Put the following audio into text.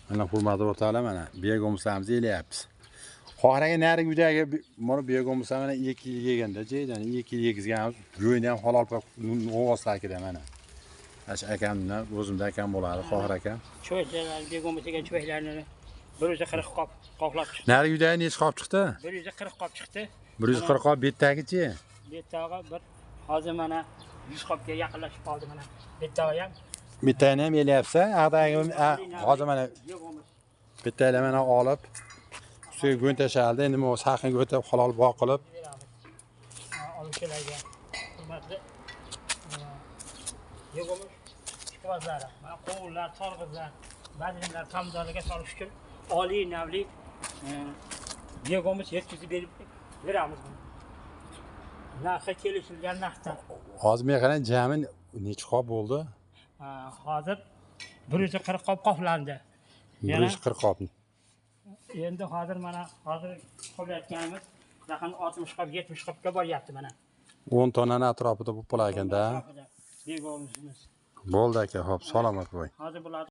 Mana hurmatli o'rtoqlar, mana beg'o'msamizni elyapmiz. Xohlaga narigi uydaga mana beg'o'msa mana 2 yil yeganda jeydan 2 yil yegizganmiz. Go'yni ham halol o'g'oslarkida mana. Ash akamdan o'zimda akam bo'ladi, Qohir akam. Cho'ylar beg'o'msagan cho'ylarni 140 qop qoqlab chiqdi. Narigi uydaga necha qop chiqdi? 140 qop chiqdi. 140 qop betdagichi? Bettog'i bir hozir mana 100 qopga yaqinlashib qoldi mana. Bettog'i ham Bittani ham elyapsa, ag'dagi hozir mana bittalar mana olib ustiga go'n tashaldi. Endi bu saxinga o'tib halol boqilib oluvchilarga hurmatli beg'o'mish ishqibozlari, mana qovunlar, to'rg'izlar, badrinlar pomidorlarga solish uchun oliy navli beg'o'mish yetkazib beramiz. Narxi kelishilgan narxdan. hozir men qarang jami necha qop bo'ldi? Hozir 140 qop qoplandi. 140 qop. Endi hozir mana hozir qo'yayotganimiz yaqin 60 qop 70 qopga boryapti mana. 10 tonnani atrofida bo'lib qolar ekanda. Beg'o'mishimiz. Bo'ldi aka, xo'p, salomat bo'ling. Hozir bular